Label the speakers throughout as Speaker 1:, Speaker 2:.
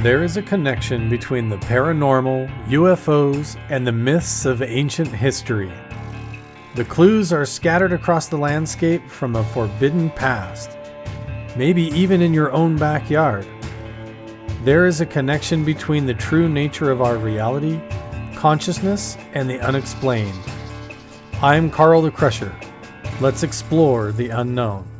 Speaker 1: There is a connection between the paranormal, UFOs, and the myths of ancient history. The clues are scattered across the landscape from a forbidden past, maybe even in your own backyard. There is a connection between the true nature of our reality, consciousness, and the unexplained. I'm Carl the Crusher. Let's explore the unknown.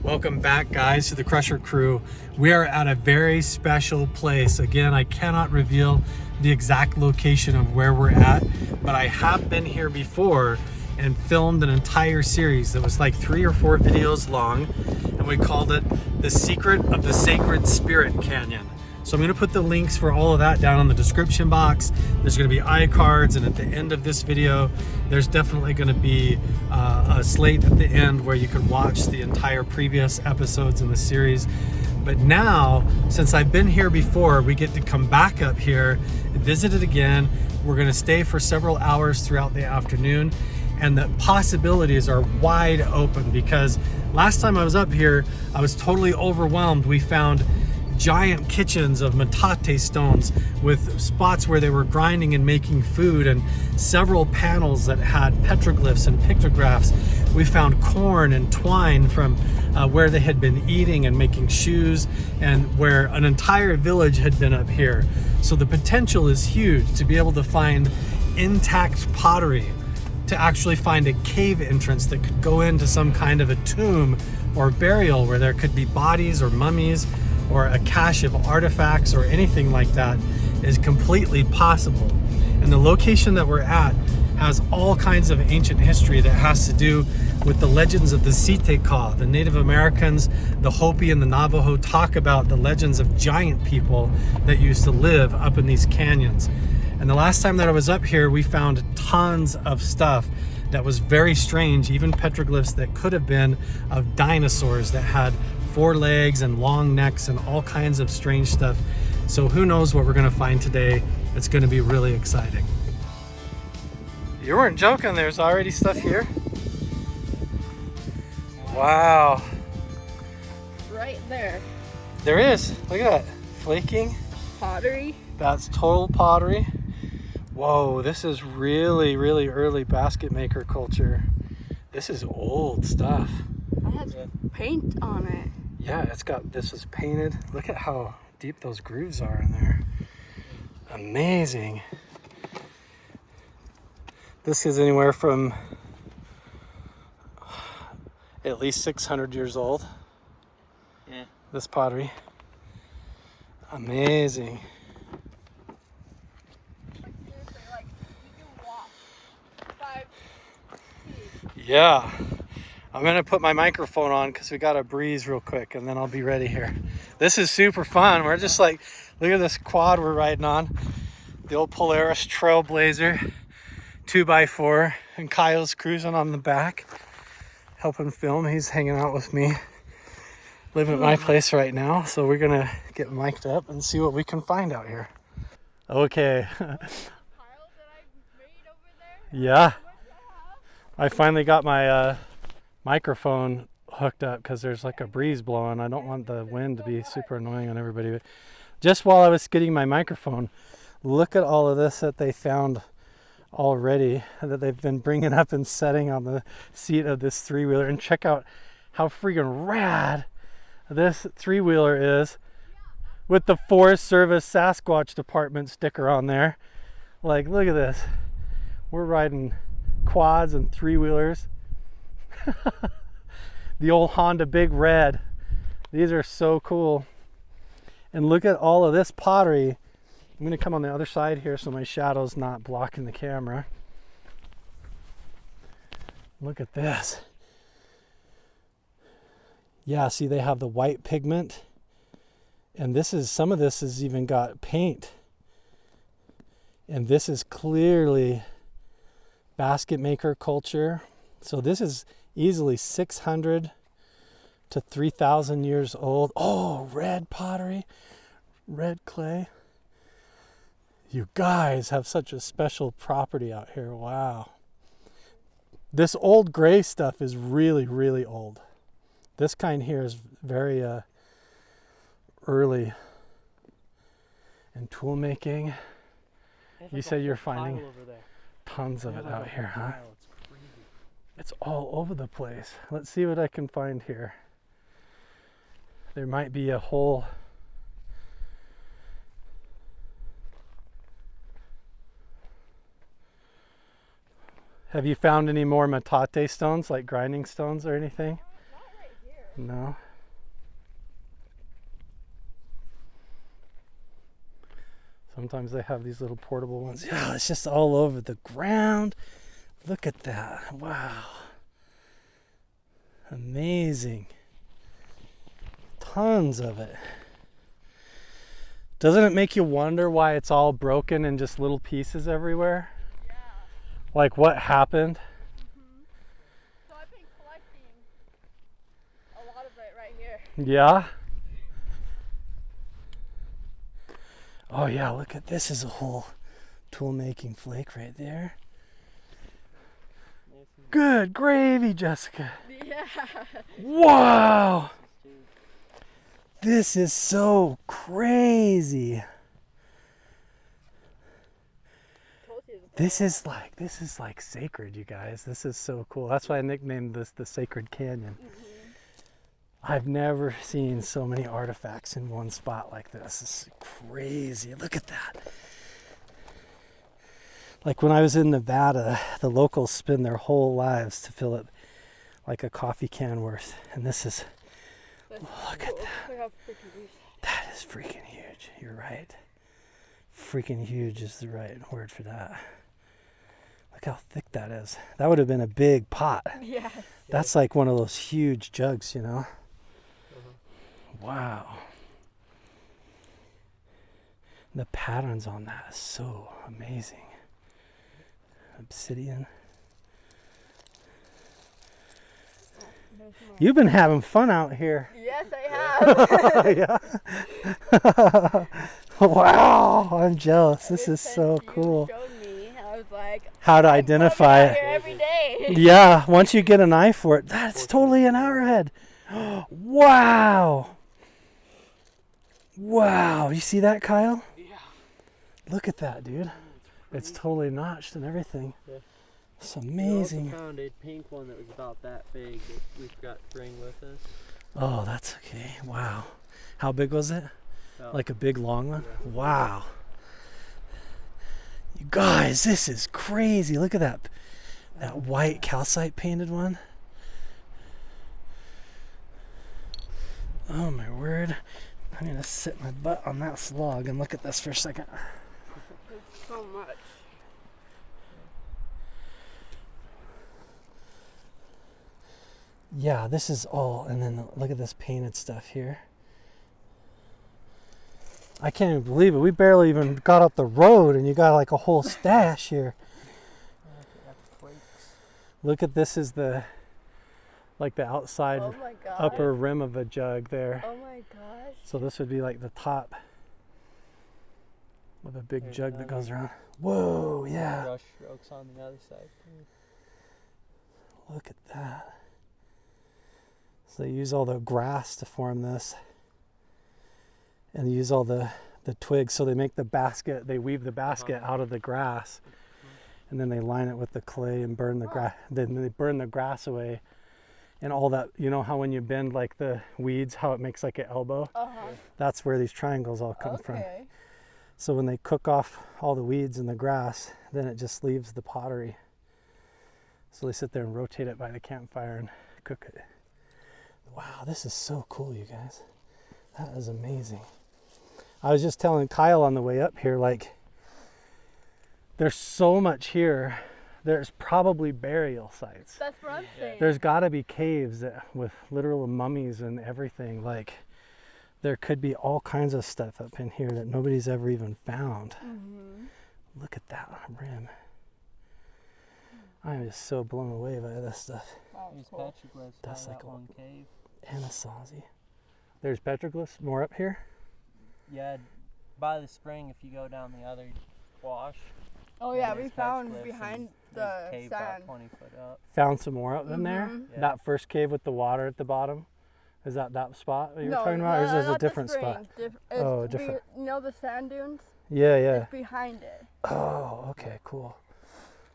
Speaker 1: Welcome back, guys, to the Crusher crew. We are at a very special place. Again, I cannot reveal the exact location of where we're at, but I have been here before and filmed an entire series that was like 3 or 4 videos long, and we called it The Secret of the Sacred Spirit Canyon. So I'm going to put the links for all of that down in the description box. There's going to be iCards, and at the end of this video, there's definitely going to be a slate at the end where you can watch the entire previous episodes in the series. But now, since I've been here before, we get to come back up here, visit it again. We're going to stay for several hours throughout the afternoon, and the possibilities are wide open because last time I was up here, I was totally overwhelmed. We found giant kitchens of metate stones with spots where they were grinding and making food, and several panels that had petroglyphs and pictographs. We found corn and twine from where they had been eating and making shoes, and where an entire village had been up here. So the potential is huge to be able to find intact pottery, to actually find a cave entrance that could go into some kind of a tomb or burial where there could be bodies or mummies, or a cache of artifacts or anything like that is completely possible. And the location that we're at has all kinds of ancient history that has to do with the legends of the Si-Te-Cah. The Native Americans, the Hopi and the Navajo talk about the legends of giant people that used to live up in these canyons. And the last time that I was up here, we found tons of stuff that was very strange, even petroglyphs that could have been of dinosaurs that had 4 legs and long necks and all kinds of strange stuff. So who knows what we're gonna find today. It's gonna be really exciting. You weren't joking, there's already stuff here? Wow.
Speaker 2: Right there.
Speaker 1: There is, look at that. Flaking.
Speaker 2: Pottery.
Speaker 1: That's total pottery. Whoa, this is really, really early basket maker culture. This is old stuff.
Speaker 2: It has paint on it.
Speaker 1: Yeah, this was painted. Look at how deep those grooves are in there. Amazing. This is anywhere from at least 600 years old.
Speaker 3: Yeah.
Speaker 1: This pottery. Amazing.
Speaker 2: Like, you can walk 5 feet.
Speaker 1: Yeah. I'm gonna put my microphone on because we got to breeze real quick, and then I'll be ready here. This is super fun. We're just like, look at this quad we're riding on. The old Polaris Trailblazer 2x4, and Kyle's cruising on the back, helping film. He's hanging out with me, living at my place right now. So we're gonna get mic'd up and see what we can find out here. Okay.
Speaker 2: Kyle that I made over there?
Speaker 1: Yeah. I finally got my microphone hooked up because there's like a breeze blowing. I don't want the wind to be super annoying on everybody. But just while I was getting my microphone, look at all of this that they found already, that they've been bringing up and setting on the seat of this 3-wheeler. And check out how freaking rad this 3-wheeler is with the Forest Service Sasquatch Department sticker on there. Like, look at this. We're riding quads and 3-wheelers. The old Honda Big Red. These are so cool. And look at all of this pottery. I'm going to come on the other side here so my shadow's not blocking the camera. Look at this. Yeah, see, they have the white pigment. And some of this has even got paint. And this is clearly basket maker culture. So this is easily 600 to 3,000 years old. Oh, red pottery, red clay. You guys have such a special property out here. Wow. This old gray stuff is really, really old. This kind here is very early. And tool making. You said you're finding tons of it out here, huh? It's all over the place. Let's see what I can find here. There might be a whole... Have you found any more metate stones, like grinding stones or anything?
Speaker 2: Not right here.
Speaker 1: No. Sometimes they have these little portable ones. Yeah, it's just all over the ground. Look at that. Wow. Amazing. Tons of it. Doesn't it make you wonder why it's all broken in just little pieces everywhere?
Speaker 2: Yeah.
Speaker 1: Like what happened?
Speaker 2: So I've been collecting a lot of it right here.
Speaker 1: Yeah. Oh yeah, look at this, is a whole tool making flake right there. Good gravy, Jessica.
Speaker 2: Yeah.
Speaker 1: Wow. This is so crazy. This is like sacred, you guys. This is so cool. That's why I nicknamed this the Sacred Canyon. I've never seen so many artifacts in one spot like this. It's crazy. Look at that. Like when I was in Nevada, the locals spend their whole lives to fill it like a coffee can worth. And this is, look at that. That is freaking huge. You're right. Freaking huge is the right word for that. Look how thick that is. That would have been a big pot.
Speaker 2: Yes.
Speaker 1: That's like one of those huge jugs, you know? Wow. The patterns on that is so amazing. Obsidian. You've been having fun out here.
Speaker 2: Yes, I
Speaker 1: Yeah.
Speaker 2: have.
Speaker 1: Wow, I'm jealous. This is so
Speaker 2: You
Speaker 1: cool.
Speaker 2: showed me, I was like,
Speaker 1: How to
Speaker 2: I'm
Speaker 1: identify
Speaker 2: coming out
Speaker 1: it.
Speaker 2: here every day.
Speaker 1: Yeah, once you get an eye for it, that's totally an arrowhead. Wow. Wow, you see that, Kyle?
Speaker 3: Yeah.
Speaker 1: Look at that, dude. It's totally notched and everything.
Speaker 3: Yeah.
Speaker 1: It's
Speaker 3: We
Speaker 1: amazing.
Speaker 3: also found a pink one that was about that big that we've got to bring with us.
Speaker 1: Oh, that's okay. Wow. How big was it?
Speaker 3: About
Speaker 1: Like a big long one?
Speaker 3: Yeah.
Speaker 1: Wow. You guys, this is crazy. Look at that. That white calcite painted one. Oh my word. I'm gonna sit my butt on that slog and look at this for a second.
Speaker 2: There's so much.
Speaker 1: Yeah, this is all, and then look at this painted stuff here. I can't even believe it. We barely even got up the road and you got like a whole stash here. Look at this, is the like the outside
Speaker 2: Oh my god.
Speaker 1: upper rim of a jug there.
Speaker 2: Oh my gosh.
Speaker 1: So this would be like the top of a big
Speaker 3: There's
Speaker 1: jug that
Speaker 3: another.
Speaker 1: goes around. Whoa, yeah.
Speaker 3: brush strokes on the other side.
Speaker 1: Look at that. So they use all the grass to form this. And they use all the twigs. So they make the basket, they weave the basket out of the grass. And then they line it with the clay and burn the grass. Then they burn the grass away. And all that, you know how when you bend like the weeds, how it makes like an elbow? That's where these triangles all come from.
Speaker 2: Okay.
Speaker 1: So when they cook off all the weeds and the grass, then it just leaves the pottery. So they sit there and rotate it by the campfire and cook it. Wow, this is so cool, you guys. That is amazing. I was just telling Kyle on the way up here, like, there's so much here. There's probably burial sites.
Speaker 2: That's what I'm saying.
Speaker 1: There's got to be caves with literal mummies and everything. Like, there could be all kinds of stuff up in here that nobody's ever even found. Look at that rim. I'm just so blown away by this stuff.
Speaker 2: Wow,
Speaker 3: There's
Speaker 2: cool.
Speaker 3: petroglyphs
Speaker 1: That's
Speaker 3: by
Speaker 1: like
Speaker 3: that
Speaker 1: a-
Speaker 3: one cave.
Speaker 1: And a sawzy. There's petroglyphs more up here?
Speaker 3: Yeah, by the spring if you go down the other wash.
Speaker 2: Oh yeah,
Speaker 3: There's
Speaker 2: we found
Speaker 3: petroglyphs
Speaker 2: behind the
Speaker 3: Cave
Speaker 2: sand.
Speaker 3: about 20 foot up.
Speaker 1: Found some more up in there?
Speaker 2: Mhm.
Speaker 3: Yeah.
Speaker 1: That first cave with the water at the bottom? Is that spot that you're
Speaker 2: No,
Speaker 1: talking about? Or is this a
Speaker 2: not the
Speaker 1: different spot?
Speaker 2: spring.
Speaker 1: Oh,
Speaker 2: It's
Speaker 1: different.
Speaker 2: you know the sand dunes?
Speaker 1: Yeah, yeah.
Speaker 2: It's behind it.
Speaker 1: Oh, okay, cool.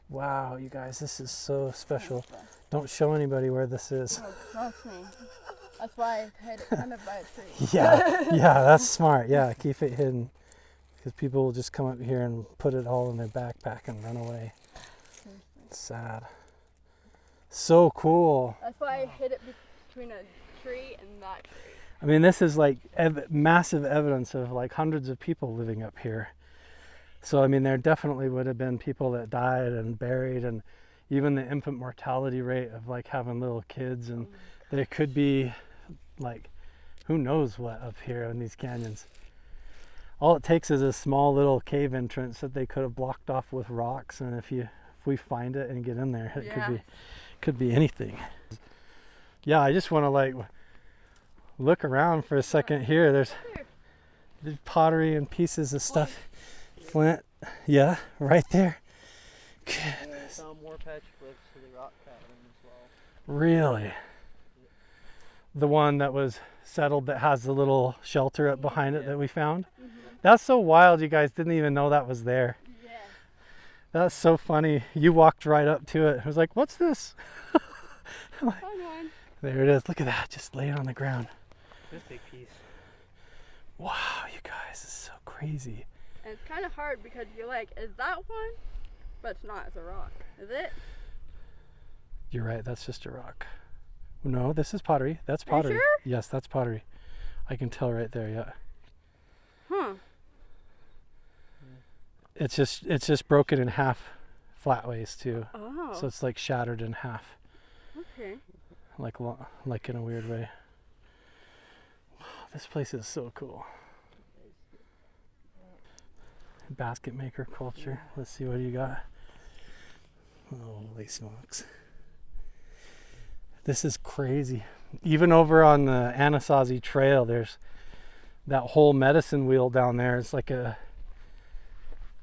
Speaker 1: Wow, you guys, this is so special. Don't show anybody where this is.
Speaker 2: Oh, trust me. That's why I hid it kind of by a tree.
Speaker 1: Yeah, that's smart. Yeah, keep it hidden. Because people will just come up here and put it all in their backpack and run away. It's sad. So cool.
Speaker 2: That's why I hid it between a tree and that tree.
Speaker 1: I mean, this is like massive evidence of like hundreds of people living up here. So, I mean, there definitely would have been people that died and buried, and even the infant mortality rate of like having little kids, and there could be like, who knows what up here in these canyons. All it takes is a small little cave entrance that they could have blocked off with rocks, and if we find it and get in there, it could be anything. Yeah, I just want to like look around for a second here. There's pottery and pieces of stuff. Flint, yeah, right there.
Speaker 3: And we found more petroglyphs to the rock cavern as well.
Speaker 1: Really? The one that was settled that has the little shelter up behind it that we found? That's so wild, you guys didn't even know that was there.
Speaker 2: Yeah.
Speaker 1: That's so funny. You walked right up to it. I was like, what's this?
Speaker 2: Find one.
Speaker 1: There it is. Look at that, just laying on the ground.
Speaker 3: This big piece.
Speaker 1: Wow, you guys, this is so crazy.
Speaker 2: And it's kind of hard because you're like, is that one? But it's not. It's a rock. Is it?
Speaker 1: You're right, that's just a rock. No, this is pottery. That's
Speaker 2: Are you
Speaker 1: pottery.
Speaker 2: sure?
Speaker 1: Yes, that's pottery. I can tell right there, yeah.
Speaker 2: Huh.
Speaker 1: It's just broken in half flat ways too.
Speaker 2: Oh.
Speaker 1: So it's like shattered in half,
Speaker 2: Okay.
Speaker 1: like in a weird way. Wow, this place is so cool. Basket maker culture. Let's see what you got. Holy smokes. This is crazy. Even over on the Anasazi Trail, there's that whole medicine wheel down there. It's like a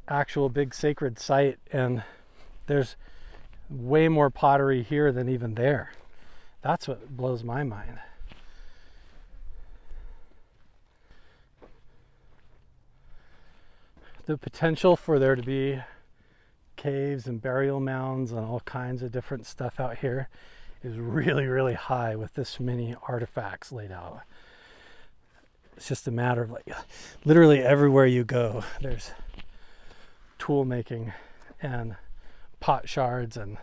Speaker 1: actual big sacred site, and there's way more pottery here than even there. That's what blows my mind. The potential for there to be caves and burial mounds and all kinds of different stuff out here is really, really high with this many artifacts laid out. It's just a matter of like literally everywhere you go, there's tool making and pot shards, and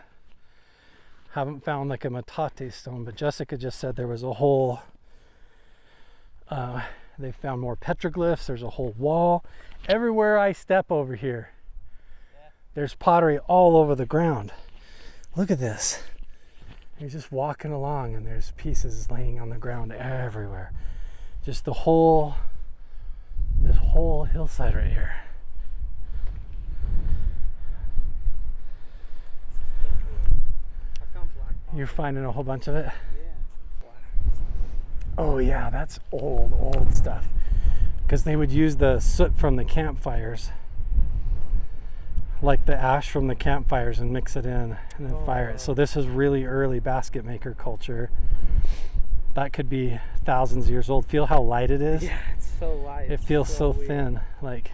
Speaker 1: haven't found like a metate stone, but Jessica just said there was a whole they found more petroglyphs. There's a whole wall everywhere I step over here. There's pottery all over the ground. Look at this. You're just walking along and there's pieces laying on the ground everywhere. Just this whole hillside right here.
Speaker 3: I found black pot.
Speaker 1: You're finding a whole bunch of it?
Speaker 3: Yeah.
Speaker 1: Oh yeah, that's old stuff. Because they would use the soot from the campfires, like the ash from the campfires, and mix it in and then fire it. So this is really early basket maker culture. That could be thousands of years old. Feel how light it is?
Speaker 3: Yeah, it's so light.
Speaker 1: It feels so
Speaker 3: weird.
Speaker 1: thin. Like,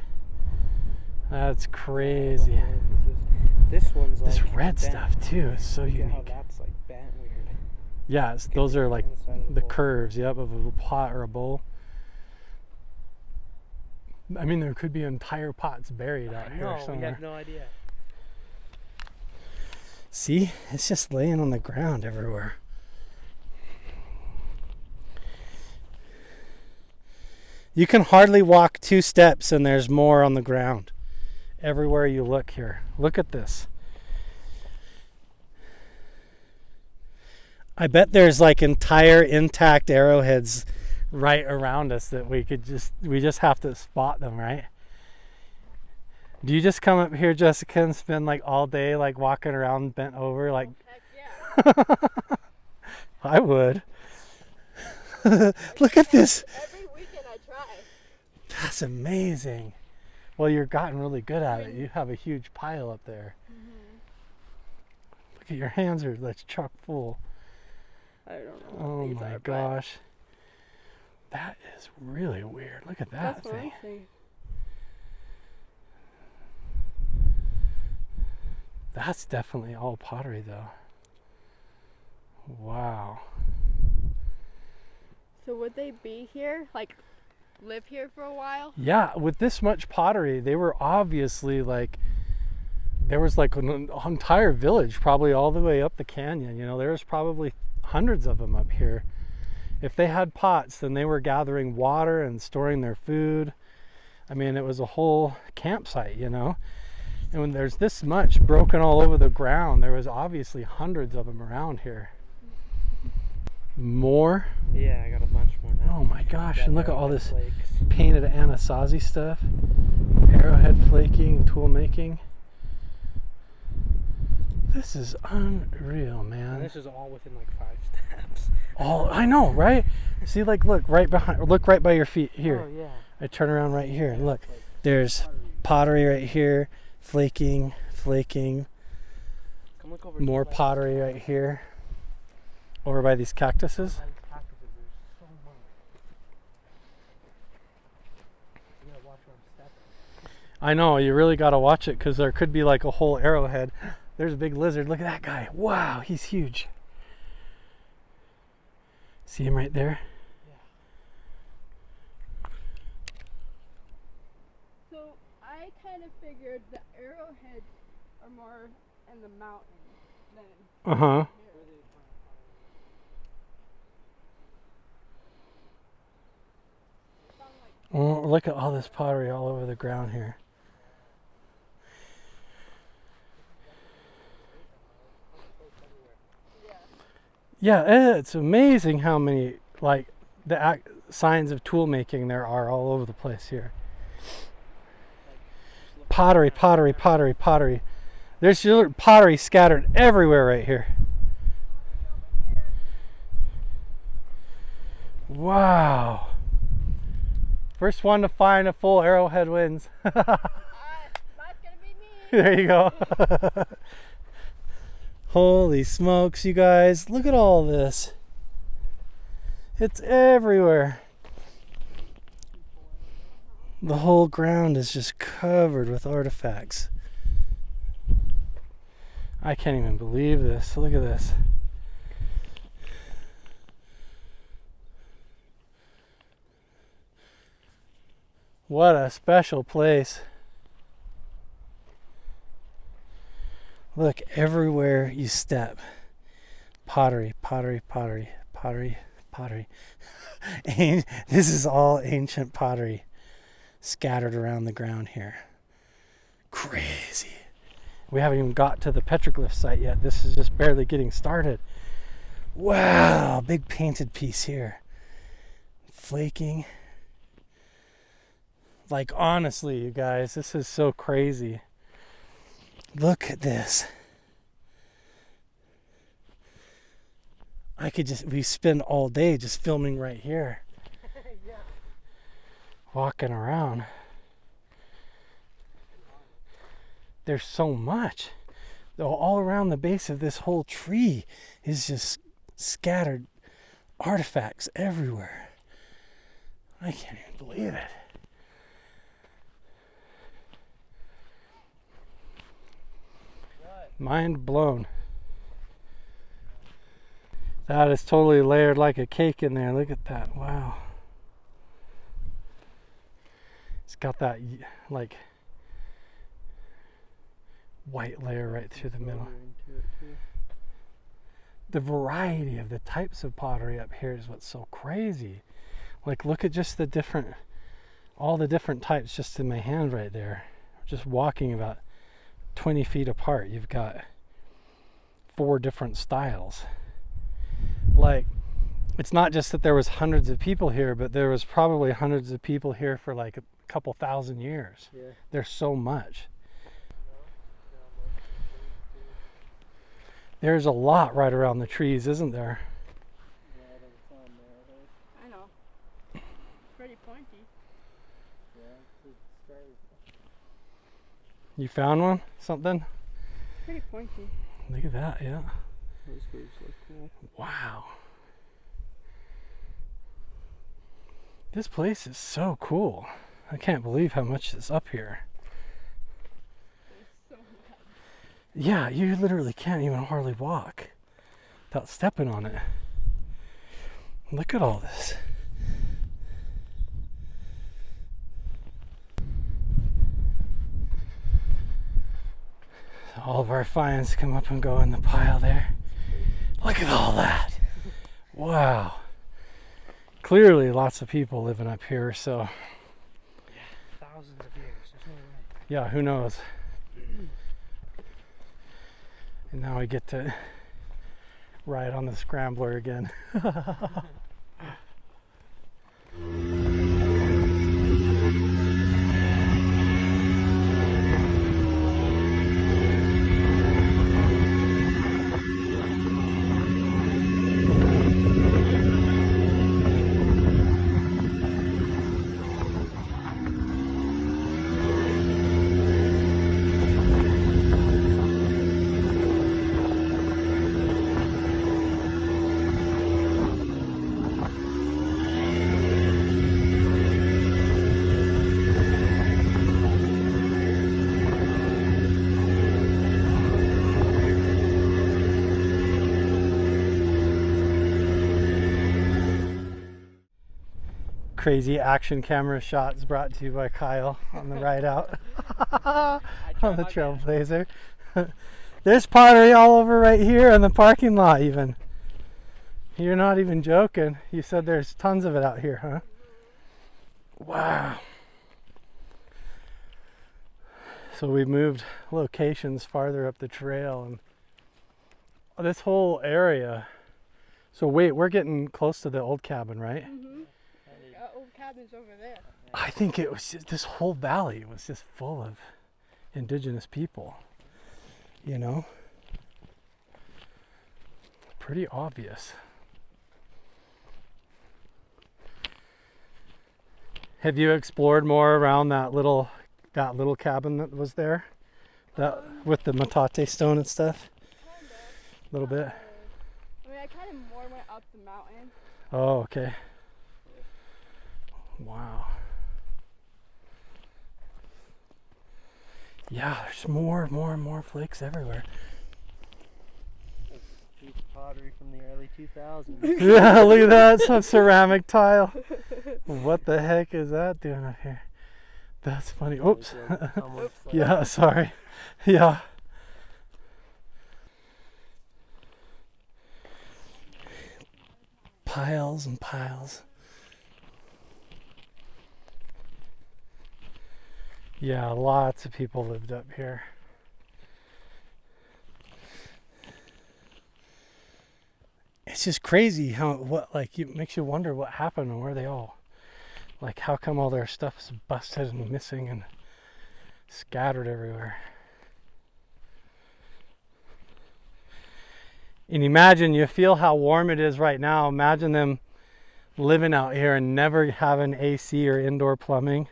Speaker 1: that's crazy.
Speaker 3: This one's like
Speaker 1: This red
Speaker 3: bent.
Speaker 1: stuff too is so
Speaker 3: Look at how
Speaker 1: unique.
Speaker 3: that's like bent weird.
Speaker 1: Yeah, those are like
Speaker 3: Inside of
Speaker 1: the
Speaker 3: bowl.
Speaker 1: curves, yep, of a pot or a bowl. I mean, there could be entire pots buried out here
Speaker 3: No, we
Speaker 1: somewhere.
Speaker 3: have no idea.
Speaker 1: See, it's just laying on the ground everywhere. You can hardly walk 2 steps and there's more on the ground. Everywhere you look here. Look at this. I bet there's like entire intact arrowheads right around us that we just have to spot them, right? Do you just come up here, Jessica, and spend like all day like walking around bent over like
Speaker 2: Heck yeah.
Speaker 1: I would. Look at this.
Speaker 2: Every weekend I try.
Speaker 1: That's amazing. Well, you're gotten really good at it. You have a huge pile up there. Look at your hands are like chock full.
Speaker 2: I don't know.
Speaker 1: Oh
Speaker 2: What these
Speaker 1: my
Speaker 2: are,
Speaker 1: gosh. That is really weird. Look at that
Speaker 2: that's what
Speaker 1: thing.
Speaker 2: I'm saying.
Speaker 1: That's definitely all pottery though. Wow.
Speaker 2: So would they be here, like live here for a while?
Speaker 1: Yeah, with this much pottery, they were obviously like, there was like an entire village probably all the way up the canyon. You know, there was probably hundreds of them up here. If they had pots, then they were gathering water and storing their food. I mean, it was a whole campsite, you know. And when there's this much broken all over the ground, there was obviously hundreds of them around here. More?
Speaker 3: Yeah, I got a bunch more now.
Speaker 1: Oh my gosh, and look at all this
Speaker 3: Flakes.
Speaker 1: painted Anasazi stuff. Arrowhead flaking, tool making. This is unreal, man.
Speaker 3: And this is all within like 5 steps.
Speaker 1: All I know, right? See, like, look right behind, look right by your feet here.
Speaker 3: Oh yeah.
Speaker 1: I turn around right here and look. There's pottery right here, flaking.
Speaker 3: Come look over
Speaker 1: More
Speaker 3: to the left.
Speaker 1: pottery right here. Over by these cactuses.
Speaker 3: By these cactuses, there's so much. You gotta watch where I'm stepping.
Speaker 1: I know, you really got to watch it because there could be like a whole arrowhead. There's a big lizard. Look at that guy. Wow, he's huge. See him right there?
Speaker 2: So I kind of figured the arrowheads are more in the mountains than
Speaker 1: Uh-huh.
Speaker 2: here. Sound like
Speaker 1: Oh, look at all this pottery all over the ground here. Yeah, it's amazing how many like the signs of tool making there are all over the place here. Pottery, pottery, pottery, pottery. There's pottery scattered everywhere right here. Wow. First one to find a full arrowhead wins.
Speaker 2: that's gonna be me.
Speaker 1: There you go. Holy smokes, you guys. Look at all this. It's everywhere. The whole ground is just covered with artifacts. I can't even believe this. Look at this. What a special place. Look, everywhere you step, pottery, pottery, pottery, pottery, pottery. This is all ancient pottery scattered around the ground here. Crazy. We haven't even got to the petroglyph site yet. This is just barely getting started. Wow, big painted piece here. Flaking. Like, honestly, you guys, this is so crazy. Look at this. We spend all day just filming right here.
Speaker 3: Yeah.
Speaker 1: Walking around. There's so much. All around the base of this whole tree is just scattered artifacts everywhere. I can't even believe it. Mind blown. That is totally layered like a cake in there. Look at that. Wow. It's got that like white layer right through the middle. The variety of the types of pottery up here is what's so crazy. Like, look at just all the different types just in my hand right there. Just walking about 20 feet apart, you've got 4 different styles. Like, it's not just that there was hundreds of people here, but there was probably hundreds of people here for like a couple thousand years.
Speaker 3: Yeah.
Speaker 1: There's so much. There's a lot right around the trees, isn't there?
Speaker 2: I know. Pretty pointy.
Speaker 1: You found one? Something?
Speaker 2: Pretty pointy.
Speaker 1: Look at that, yeah.
Speaker 3: Those caves look cool.
Speaker 1: Wow. This place is so cool. I can't believe how much is up here.
Speaker 2: There's so much.
Speaker 1: Yeah, you literally can't even hardly walk without stepping on it. Look at all this. So all of our finds come up and go in the pile there. Look at all that. Wow. Clearly lots of people living up here, so
Speaker 3: Yeah, thousands of years. There's no way.
Speaker 1: yeah, who knows. And now we get to ride on the scrambler again. Crazy action camera shots brought to you by Kyle on the ride out on the Trailblazer. There's pottery all over right here in the parking lot even. You're not even joking. You said there's tons of it out here, huh? Wow. So we moved locations farther up the trail and this whole area. So wait, we're getting close to the old cabin, right?
Speaker 2: Mm-hmm. Old cabin's over there.
Speaker 1: I think it was just, this whole valley was just full of indigenous people, you know? Pretty obvious. Have you explored more around that little cabin that was there? That with the metate stone and stuff?
Speaker 2: Kinda.
Speaker 1: A little bit.
Speaker 2: I mean, I kind of more went up the mountain.
Speaker 1: Oh, okay. Wow. Yeah, there's more flakes everywhere.
Speaker 3: Piece of pottery from the early 2000s.
Speaker 1: Yeah, look at that, some ceramic tile. What the heck is that doing up here? That's funny. Oops. Yeah, sorry. Yeah. Piles and piles. Yeah, lots of people lived up here. It's just crazy how it makes you wonder what happened and where they all, like, how come all their stuff's busted and missing and scattered everywhere. And imagine, you feel how warm it is right now. Imagine them living out here and never having AC or indoor plumbing.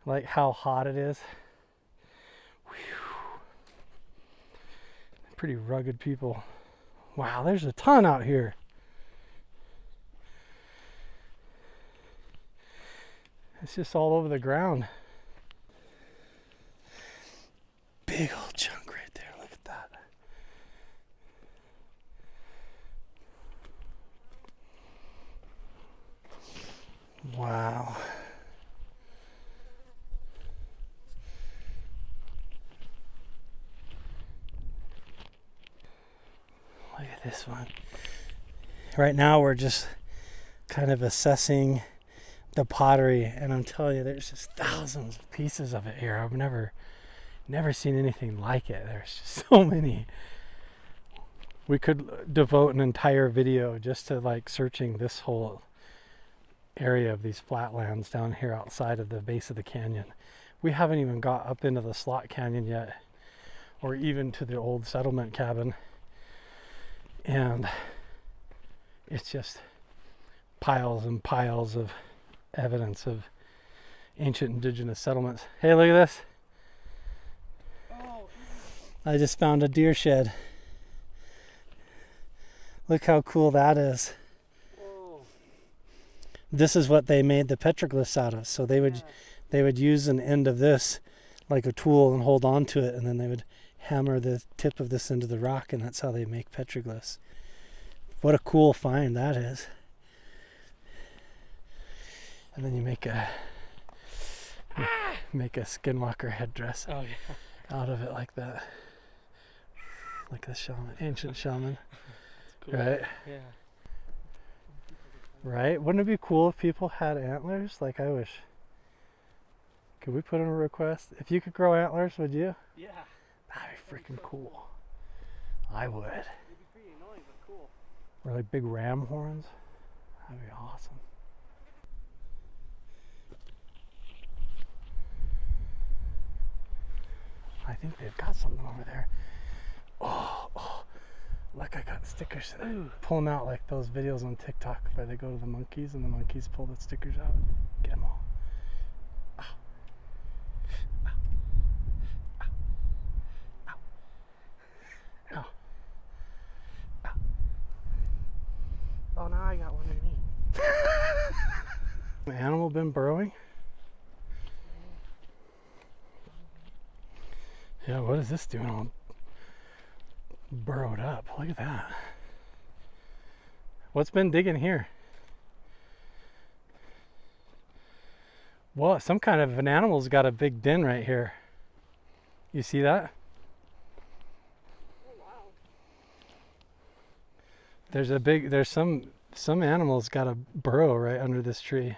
Speaker 1: Like how hot it is. Whew. Pretty rugged people. Wow, there's a ton out here. It's just all over the ground. Big old chunk right there. Look at that. Wow. Look at this one. Right now we're just kind of assessing the pottery, and I'm telling you, there's just thousands of pieces of it here. I've never seen anything like it. There's just so many. We could devote an entire video just to like searching this whole area of these flatlands down here outside of the base of the canyon. We haven't even got up into the slot canyon yet, or even to the old settlement cabin. And it's just piles and piles of evidence of ancient indigenous settlements. Hey, look at this.
Speaker 2: Oh.
Speaker 1: I just found a deer shed. Look how cool that is.
Speaker 3: Whoa.
Speaker 1: This is what they made the petroglyphs out of. So they would use an end of this like a tool and hold on to it, and then they would hammer the tip of this into the rock, and that's how they make petroglyphs. What a cool find that is. And then you make a skinwalker headdress out of it like that. Like a shaman, ancient shaman.
Speaker 3: Cool.
Speaker 1: Right?
Speaker 3: Yeah.
Speaker 1: Right? Wouldn't it be cool if people had antlers? Like, I wish. Could we put in a request? If you could grow antlers, would you?
Speaker 3: Yeah.
Speaker 1: That'd be freaking cool. I would.
Speaker 3: It'd be pretty annoying, but cool.
Speaker 1: Or like big ram horns. That'd be awesome. I think they've got something over there. Oh, look, I got stickers. Pull them out like those videos on TikTok where they go to the monkeys and the monkeys pull the stickers out. Get them all.
Speaker 3: Oh, now I got one in me.
Speaker 1: An animal been burrowing? Yeah, what is this doing all burrowed up? Look at that. What's been digging here? Well, some kind of an animal's got a big den right here. You see that?
Speaker 2: Oh wow.
Speaker 1: There's some animal's got a burrow right under this tree,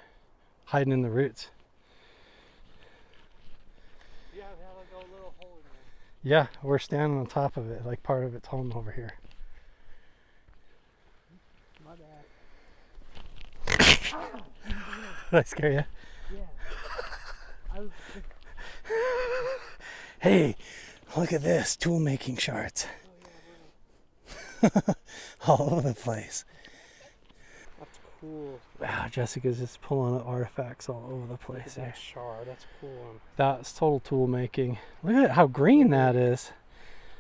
Speaker 1: hiding in the roots.
Speaker 3: Yeah, we have like a little hole in there.
Speaker 1: Yeah, we're standing on top of it, like part of its home over here.
Speaker 3: My bad.
Speaker 1: Did I scare you?
Speaker 3: Yeah. I was
Speaker 1: Hey, look at this, tool making shards. All over the place.
Speaker 3: That's cool.
Speaker 1: Wow, Jessica's just pulling up artifacts all over the place here.
Speaker 3: That shard, that's cool.
Speaker 1: That's total tool making. Look at how green that is.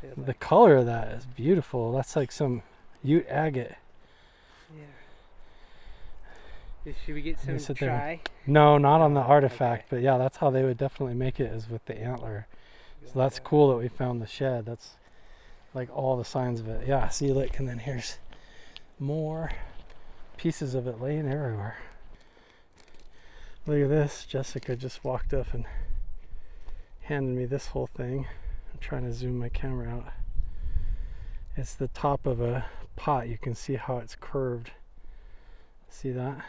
Speaker 3: Yeah,
Speaker 1: The color of that is beautiful. That's like some Ute agate.
Speaker 3: yeah. Should we get some
Speaker 1: sit there.
Speaker 3: try?
Speaker 1: No, not on the artifact,
Speaker 3: Okay.
Speaker 1: but yeah, that's how they would definitely make it, is with the antler. So that's cool that we found the shed. That's like all the signs of it. Yeah, see, look, and then here's more pieces of it laying everywhere. Look at this. Jessica just walked up and handed me this whole thing. I'm trying to zoom my camera out. It's the top of a pot. You can see how it's curved. See that?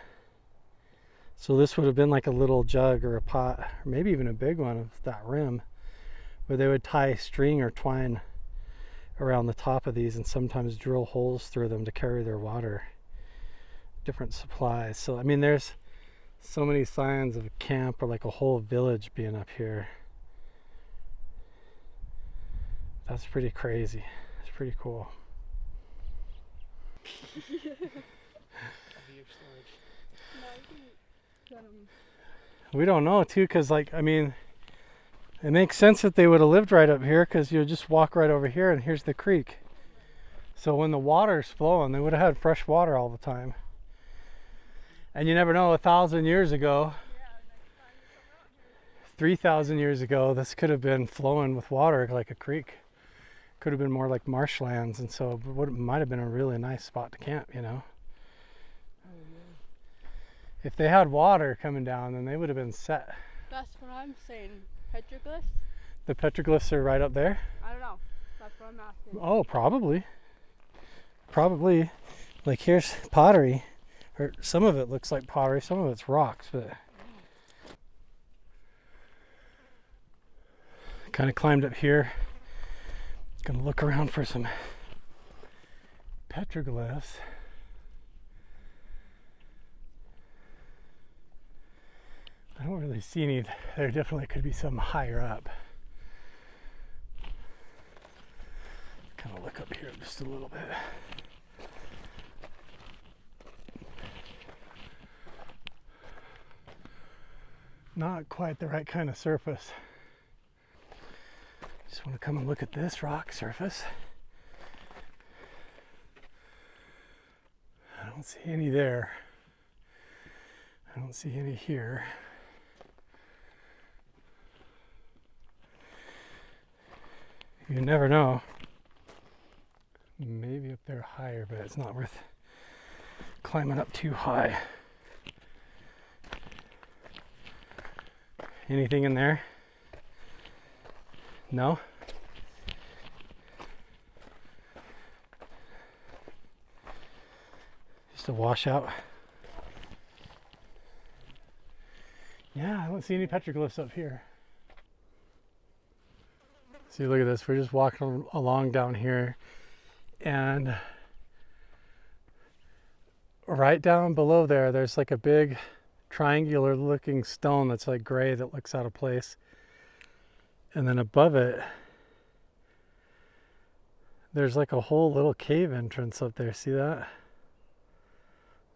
Speaker 1: So this would have been like a little jug or a pot, or maybe even a big one of that rim, where they would tie string or twine around the top of these and sometimes drill holes through them to carry their water, different supplies. So I mean, there's so many signs of a camp or like a whole village being up here. That's pretty crazy. It's pretty cool. We don't know too, because like, I mean, it makes sense that they would have lived right up here, because you just walk right over here and here's the creek. So when the water's flowing, they would have had fresh water all the time. And you never know, 1,000 years ago, 3,000 years ago, this could have been flowing with water like a creek. Could have been more like marshlands, and so it might have been a really nice spot to camp, you know. If they had water coming down, then they would have been set.
Speaker 2: That's what I'm saying. Petroglyphs?
Speaker 1: The petroglyphs are right up there?
Speaker 2: I don't know. That's what I'm asking.
Speaker 1: Oh, probably. Probably. Like, here's pottery. Or some of it looks like pottery, some of it's rocks, but kind of climbed up here. Gonna look around for some petroglyphs. I don't really see any. There definitely could be some higher up. Kind of look up here just a little bit. Not quite the right kind of surface. Just want to come and look at this rock surface. I don't see any there. I don't see any here. You never know. Maybe up there higher, but it's not worth climbing up too high. Anything in there? No? Just a washout. Yeah, I don't see any petroglyphs up here. See, look at this. We're just walking along down here, and right down below there, there's like a big triangular looking stone that's like gray that looks out of place. And then above it, there's like a whole little cave entrance up there. See that?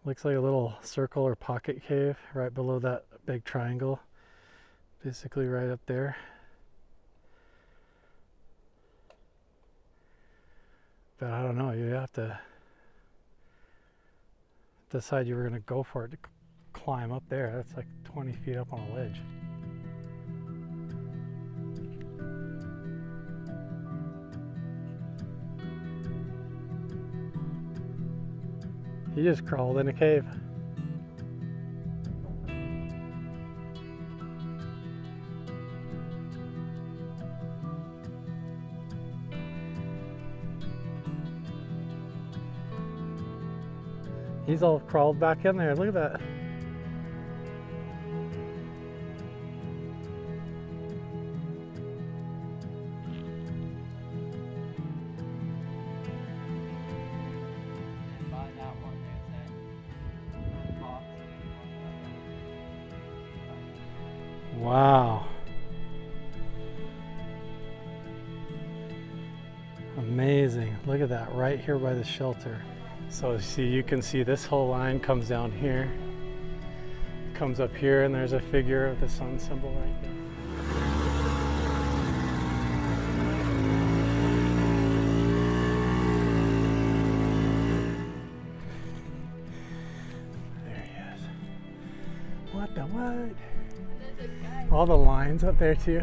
Speaker 1: Looks like a little circle or pocket cave right below that big triangle. Basically right up there. But I don't know, you have to decide you were going to go for it to climb up there. That's like 20 feet up on a ledge. He just crawled in a cave. He's all crawled back in there. Look at that. Wow. Amazing. Look at that right here by the shelter. So see, you can see this whole line comes down here, comes up here, and there's a figure of the sun symbol right there. There he is. What the what? All the lines up there too.